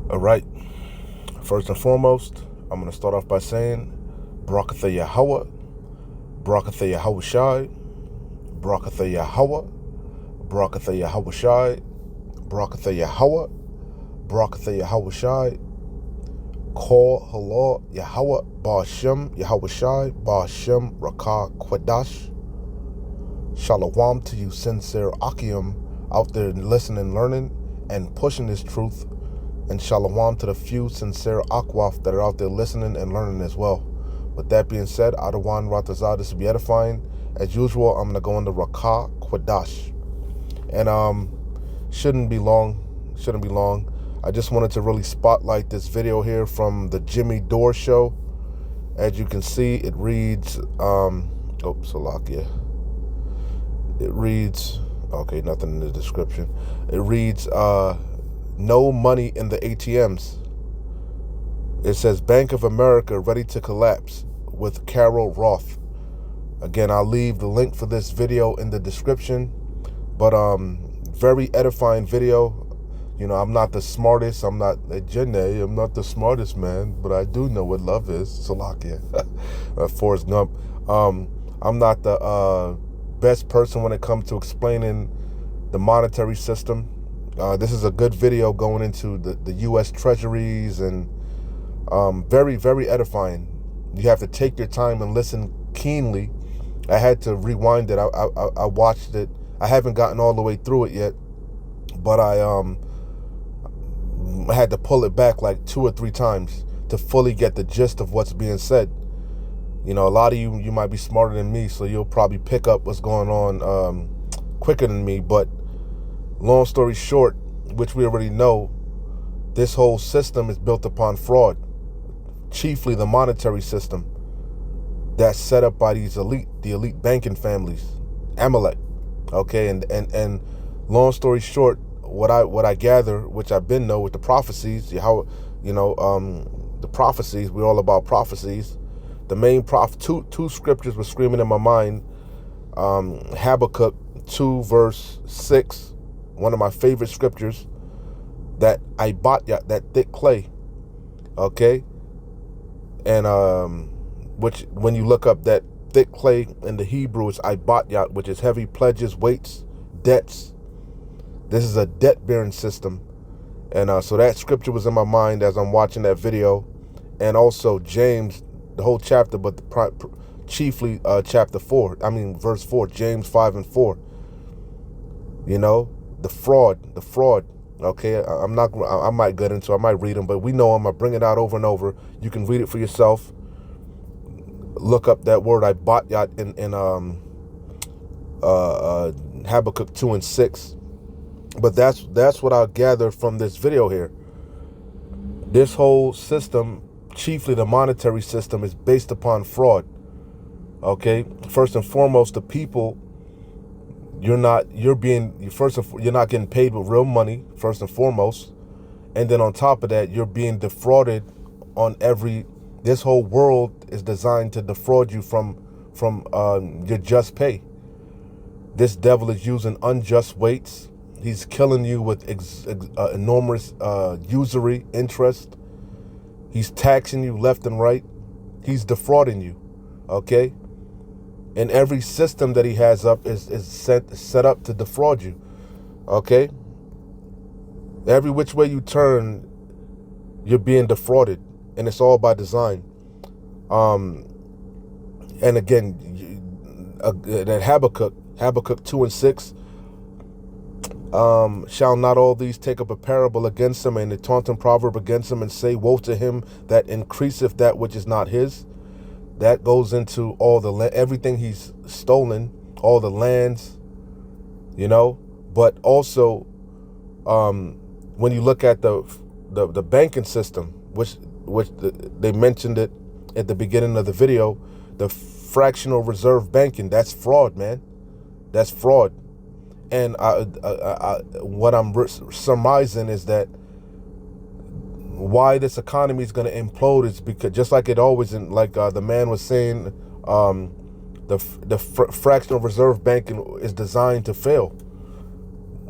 All right. First and foremost, I'm going to start off by saying, Barakatha Yahweh, Barakatha Yahweh Shai, Barakatha Yahweh, Barakatha Yahweh Shai, Barakatha Yahweh, Barakatha Yahweh Shai, Kol Halal Yahweh, Ba'ashem Yahweh Shai, Ba'ashem Rakah Kwadash. Shalom to you sincere Akim out there listening, learning, and pushing this truth. And shalom to the few sincere Akwaf that are out there listening and learning as well. With that being said, Adawan Ratazah, this will be edifying. As usual, I'm going to go into Rakah Kwadash. And shouldn't be long. I just wanted to really spotlight this video here from the Jimmy Dore show. As you can see, it reads, Salakia. It reads, okay, nothing in the description. It reads, no money in the ATMs. It says Bank of America ready to collapse with Carol Roth. Again, I'll leave the link for this video in the description. But very edifying video. You know, I'm not the smartest. I'm not a Janae. I'm not the smartest man, but I do know what love is. Salakia. Forrest Gump. I'm not the best person when it comes to explaining the monetary system. This is a good video going into the U.S. treasuries and very, very edifying. You have to take your time and listen keenly. I had to rewind it. I watched it. I haven't gotten all the way through it yet, but I had to pull it back like 2 or 3 times to fully get the gist of what's being said. You know, a lot of you might be smarter than me, so you'll probably pick up what's going on quicker than me. But long story short, which we already know, this whole system is built upon fraud, chiefly the monetary system that's set up by the elite banking families, Amalek. Okay, and long story short, what I gather, which I've been know with the prophecies, how the prophecies, we're all about prophecies. The main two scriptures were screaming in my mind. Habakkuk 2 verse 6, one of my favorite scriptures, that Ibatya, that thick clay, okay, and which when you look up that thick clay in the Hebrew, it's Ibatya, which is heavy pledges, weights, debts. This is a debt-bearing system, and so that scripture was in my mind as I'm watching that video, and also James, the whole chapter, but chiefly chapter 4. I mean verse 4, James 5 and 4. You know, the fraud. Okay, I might get into, I might read them, but we know them. I bring it out over and over. You can read it for yourself. Look up that word Ibatya in Habakkuk 2 and 6. But that's what I gathered from this video here. This whole system, chiefly the monetary system, is based upon fraud. Okay, first and foremost, the people, you're not getting paid with real money, first and foremost, and then on top of that, you're being defrauded on this whole world is designed to defraud you from your just pay. This devil is using unjust weights. He's killing you with enormous usury interest. He's taxing you left and right. He's defrauding you, okay? And every system that he has up is set up to defraud you, okay? Every which way you turn, you're being defrauded, and it's all by design. And again, that Habakkuk 2 and 6, shall not all these take up a parable against him, and a taunting proverb against him, and say, woe to him that increaseth that which is not his. That goes into all everything he's stolen, all the lands, you know. But also, when you look at the banking system, which they mentioned it at the beginning of the video, the fractional reserve banking, that's fraud, man. That's fraud. And what I'm surmising is that why this economy is going to implode is because, just like it always, like the man was saying, the fractional reserve banking is designed to fail.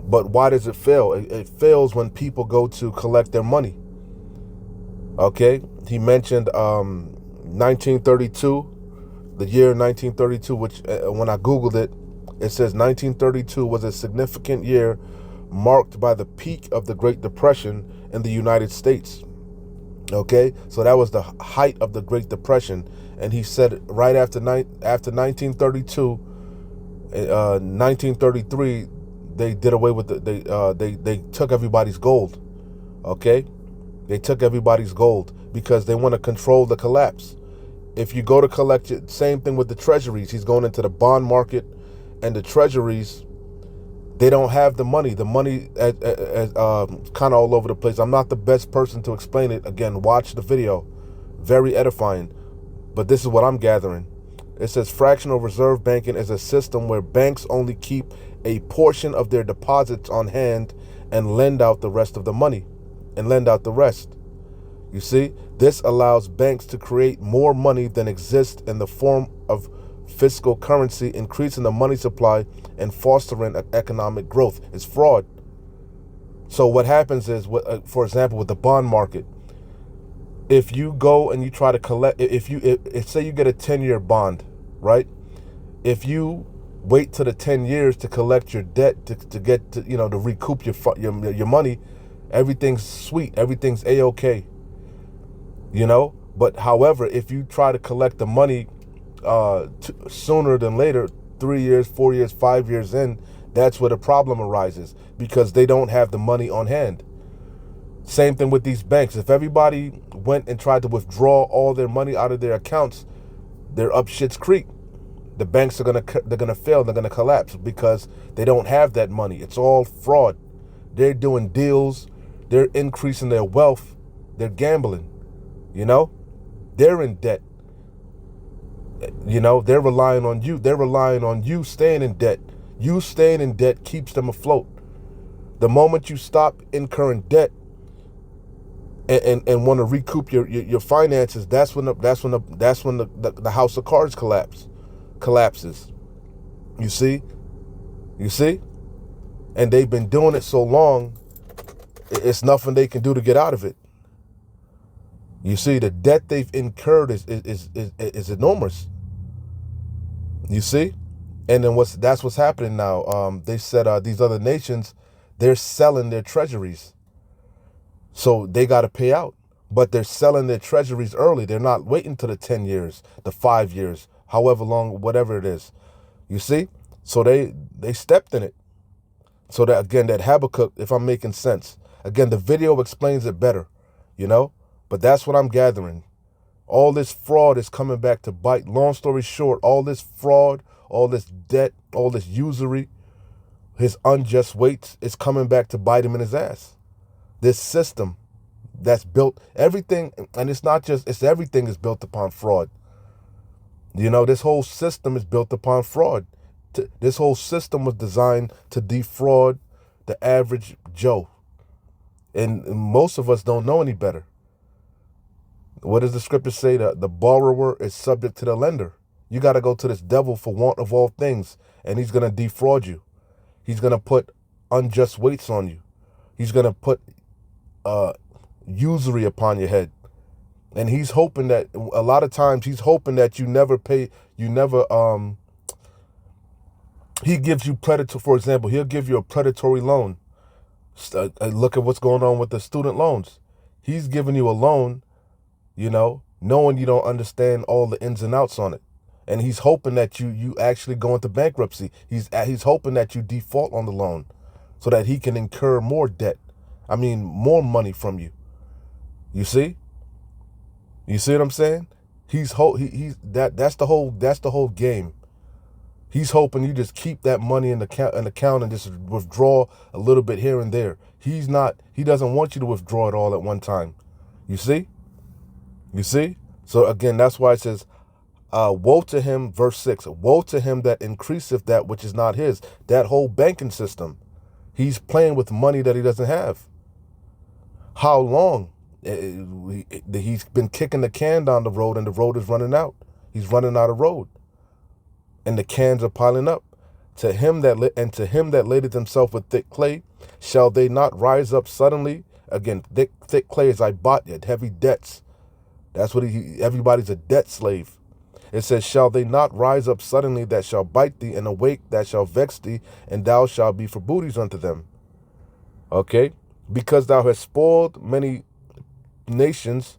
But why does it fail? It fails when people go to collect their money. Okay, he mentioned 1932, the year 1932, which when I Googled it, it says 1932 was a significant year marked by the peak of the Great Depression in the United States. Okay, so that was the height of the Great Depression, and he said right after 1932, 1933, they did away with they took everybody's gold. Okay, they took everybody's gold because they want to control the collapse. If you go to collect it, same thing with the treasuries. He's going into the bond market, and the treasuries, they don't have the money. The money kind of all over the place. I'm not the best person to explain it. Again, watch the video. Very edifying. But this is what I'm gathering. It says fractional reserve banking is a system where banks only keep a portion of their deposits on hand and lend out the rest of the money and lend out the rest. You see, this allows banks to create more money than exists in the form of fiscal currency, increasing the money supply and fostering economic growth. It's fraud. So what happens is, for example, with the bond market, if you go and you try to collect, if say you get a 10-year bond, right? If you wait to the 10 years to collect your debt to get to, to recoup your money, everything's sweet, everything's a-okay. But however, if you try to collect the money sooner than later, 3 years, 4 years, 5 years in, that's where the problem arises, because they don't have the money on hand. Same thing with these banks. If everybody went and tried to withdraw all their money out of their accounts, they're up shit's creek. The banks are gonna fail. They're gonna collapse because they don't have that money. It's all fraud. They're doing deals. They're increasing their wealth. They're gambling. They're in debt. They're relying on you. They're relying on you staying in debt. You staying in debt keeps them afloat. The moment you stop incurring debt and want to recoup your finances, that's when the house of cards collapses. You see, and they've been doing it so long, it's nothing they can do to get out of it. You see, the debt they've incurred is enormous. You see, and then that's what's happening now. They said these other nations, they're selling their treasuries, so they got to pay out. But they're selling their treasuries early. They're not waiting till the 10 years, the 5 years, however long, whatever it is. You see, so they stepped in it. So that, again, that Habakkuk, if I'm making sense, again, the video explains it better, But that's what I'm gathering. All this fraud is coming back to bite. Long story short, all this fraud, all this debt, all this usury, his unjust weights is coming back to bite him in his ass. This system that's built, everything, and everything is built upon fraud. This whole system is built upon fraud. This whole system was designed to defraud the average Joe. And most of us don't know any better. What does the scripture say? The borrower is subject to the lender. You got to go to this devil for want of all things, and he's going to defraud you. He's going to put unjust weights on you. He's going to put usury upon your head. And he's hoping that, a lot of times, he's hoping that you never pay, he gives you for example, he'll give you a predatory loan. Look at what's going on with the student loans. He's giving you a loan, knowing you don't understand all the ins and outs on it. And he's hoping that you actually go into bankruptcy. He's hoping that you default on the loan so that he can incur more debt. More money from you. You see? You see what I'm saying? That's the whole game. He's hoping you just keep that money in the account and just withdraw a little bit here and there. He doesn't want you to withdraw it all at one time. You see? So again, that's why it says, woe to him, verse 6, woe to him that increaseth that which is not his. That whole banking system. He's playing with money that he doesn't have. How long? He's been kicking the can down the road, and the road is running out. He's running out of road. And the cans are piling up. To him that ladeth himself with thick clay, shall they not rise up suddenly Again, thick clay is Ibatya, heavy debts. That's what everybody's a debt slave. It says, shall they not rise up suddenly that shall bite thee, and awake that shall vex thee, and thou shalt be for booties unto them? Okay? Because thou hast spoiled many nations,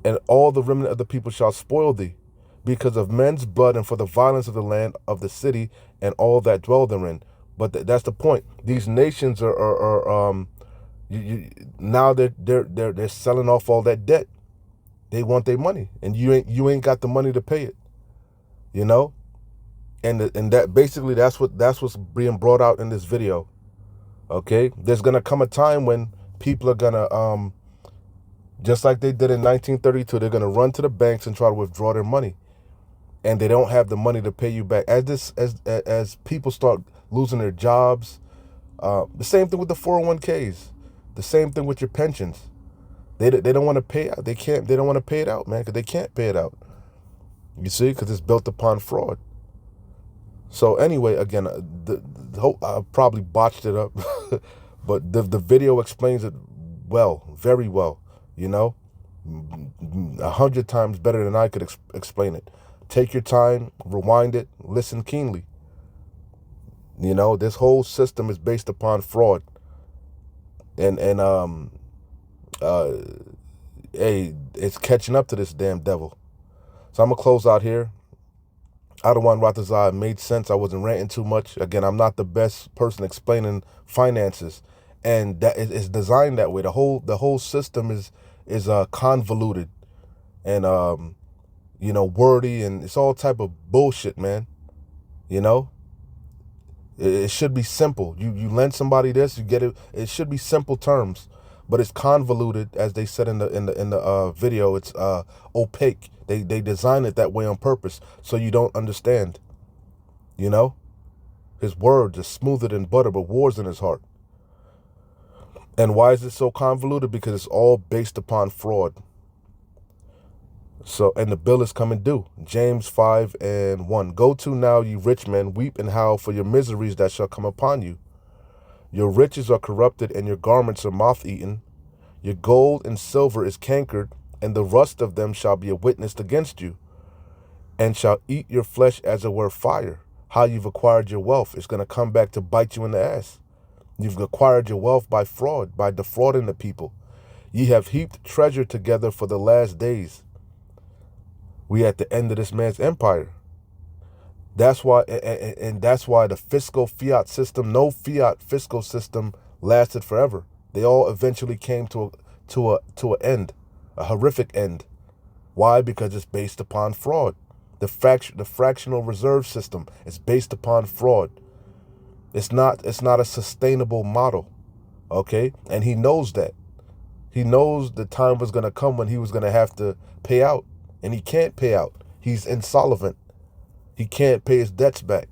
and all the remnant of the people shall spoil thee, because of men's blood and for the violence of the land of the city and all that dwell therein. But that's the point. These nations now they're selling off all that debt. They want their money, and you ain't got the money to pay it, you know. And that basically that's what's being brought out in this video. Okay, there's gonna come a time when people are gonna just like they did in 1932, they're gonna run to the banks and try to withdraw their money, and they don't have the money to pay you back. As people start losing their jobs, the same thing with the 401ks, the same thing with your pensions. They don't want to pay out. They don't want to pay it out, man, because they can't pay it out. You see, because it's built upon fraud. So anyway, again, I probably botched it up, but the video explains it well, very well. You know, 100 times better than I could explain it. Take your time, rewind it, listen keenly. You know, this whole system is based upon fraud, and hey, it's catching up to this damn devil. So I'm gonna close out here. Adawan Ratazah made sense. I wasn't ranting too much. Again, I'm not the best person explaining finances, and that is designed that way. The whole system is convoluted and wordy, and it's all type of bullshit, man. You know, it should be simple. You lend somebody this, you get it. It should be simple terms, but it's convoluted, as they said in the video. It's opaque. They design it that way on purpose so you don't understand. You know, his words are smoother than butter, but war's in his heart. And why is it so convoluted? Because it's all based upon fraud. So, and the bill is coming due. James 5:1. Go to now, you rich men, weep and howl for your miseries that shall come upon you. Your riches are corrupted, and your garments are moth-eaten. Your gold and silver is cankered, and the rust of them shall be a witness against you, and shall eat your flesh as it were fire. How you've acquired your wealth is going to come back to bite you in the ass. You've acquired your wealth by fraud, by defrauding the people. Ye have heaped treasure together for the last days. We at the end of this man's empire. That's why, and that's why the fiscal fiat system, no fiat fiscal system lasted forever. They all eventually came to an end, a horrific end. Why? Because it's based upon fraud. The fractional reserve system is based upon fraud. It's not a sustainable model. Okay? And he knows that. He knows the time was going to come when he was going to have to pay out, and he can't pay out. He's insolvent. He can't pay his debts back.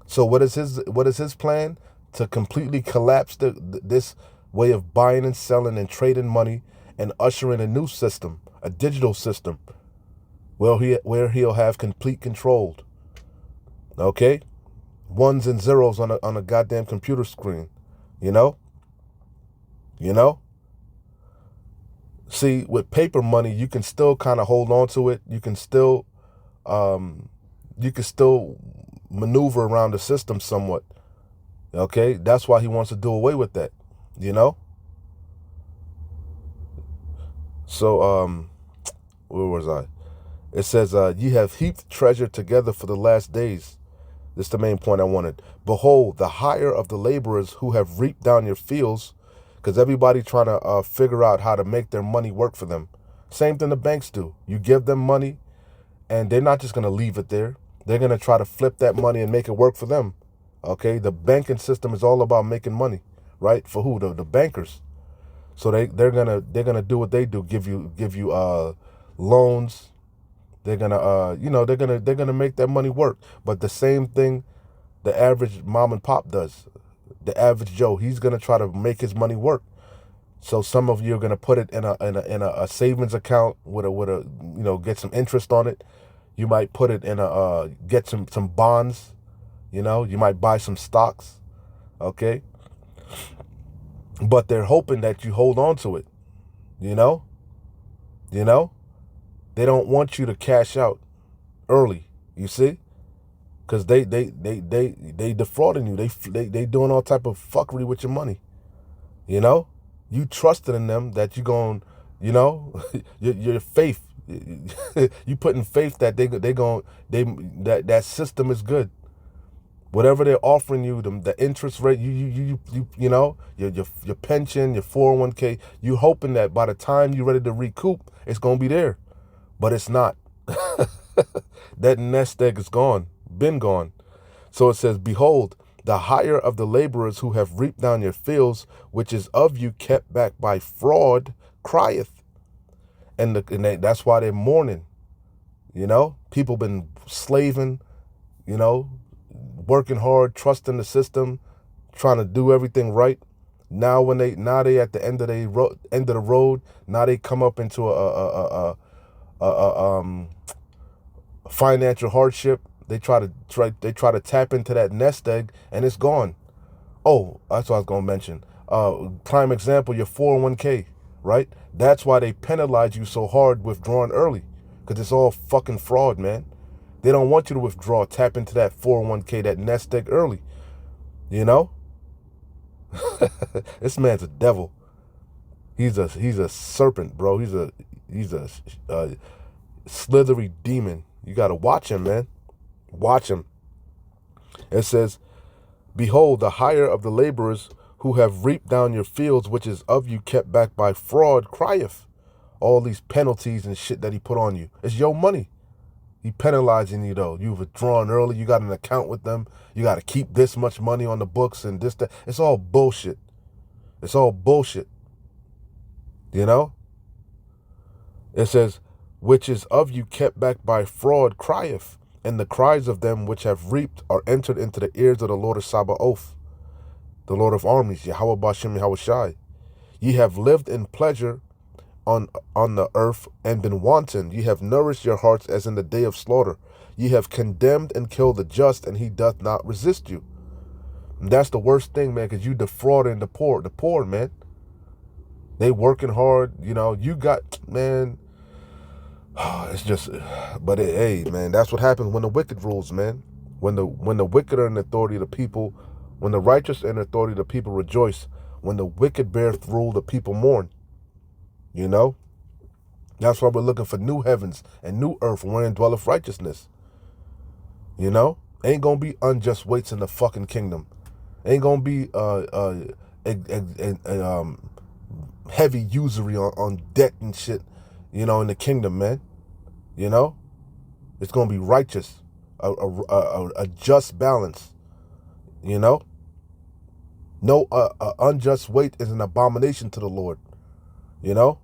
So what is his plan? To completely collapse this way of buying and selling and trading money, and usher in a new system, a digital system, where he'll have complete control. Okay? Ones and zeros on a goddamn computer screen. You know? See, with paper money, you can still kind of hold on to it. You can still maneuver around the system somewhat. Okay? That's why he wants to do away with that. You know? So, where was I? It says, ye have heaped treasure together for the last days. This is the main point I wanted. Behold, the hire of the laborers who have reaped down your fields, because everybody trying to figure out how to make their money work for them. Same thing the banks do. You give them money, and they're not just going to leave it there. They're going to try to flip that money and make it work for them. Okay? The banking system is all about making money, right? For who? The bankers. So they're gonna do what they do. Give you loans. They're gonna they're gonna make that money work. But the same thing the average mom and pop does. The average Joe, he's gonna try to make his money work. So some of you are gonna put it in a savings account with a get some interest on it. You might put it in get some bonds. You might buy some stocks. Okay. But they're hoping that you hold on to it. You know? You know? They don't want you to cash out early. You see? Because they defrauding you. They doing all type of fuckery with your money. You know? You trusted in them that you going, you know, your faith. You putting faith that that system is good. Whatever they're offering you, the interest rate, you know, your pension, your 401k, you hoping that by the time you're ready to recoup, it's gonna be there, but it's not. That nest egg is gone, been gone. So it says, behold, the hire of the laborers who have reaped down your fields, which is of you kept back by fraud, crieth, and that's why they're mourning. You know, people been slaving, you know, working hard, trusting the system, trying to do everything right. Now they at the end of the road. Now they come up into a financial hardship. They try to tap into that nest egg, and it's gone. Oh, that's what I was gonna mention. Prime example, your 401k, right? That's why they penalize you so hard withdrawing early, because it's all fucking fraud, man. They don't want you to withdraw, tap into that 401k, that nest egg early. You know? This man's a devil. He's a serpent, bro. He's a slithery demon. You gotta watch him, man. Watch him. It says, behold, the hire of the laborers who have reaped down your fields, which is of you kept back by fraud, crieth. All these penalties and shit that he put on you. It's your money. He penalizing you though. You've withdrawn early. You got an account with them. You got to keep this much money on the books and this, that. It's all bullshit. It's all bullshit. You know? It says, which is of you kept back by fraud, crieth, and the cries of them which have reaped are entered into the ears of the Lord of Sabaoth, the Lord of armies, Yahweh Bashem Yahweh Shai. Ye have lived in pleasure on the earth and been wanton. Ye have nourished your hearts as in the day of slaughter. Ye have condemned and killed the just, and he doth not resist you. And that's the worst thing, man, because you defrauding the poor, man. They working hard, you know. You got, man. It's just, but hey, man, that's what happens when the wicked rules, man. When the wicked are in authority, the people, when the righteous are in authority, the people rejoice. When the wicked beareth rule, the people mourn. You know? That's why we're looking for new heavens and new earth wherein dwelleth righteousness. You know? Ain't gonna be unjust weights in the fucking kingdom. Ain't gonna be heavy usury on debt and shit, you know, in the kingdom, man. You know? It's gonna be righteous. A just balance. You know? No unjust weight is an abomination to the Lord. You know?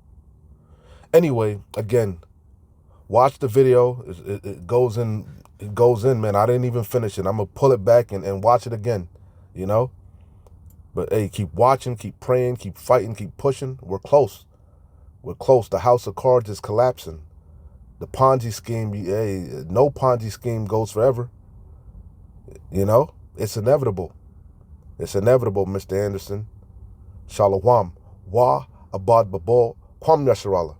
Anyway, again, watch the video. It goes in, man. I didn't even finish it. I'm going to pull it back and watch it again, you know? But, hey, keep watching, keep praying, keep fighting, keep pushing. We're close. We're close. The house of cards is collapsing. The Ponzi scheme, hey, no Ponzi scheme goes forever. You know? It's inevitable. It's inevitable, Mr. Anderson. Shalom. Wa abad babal. Kwam Yasharallah.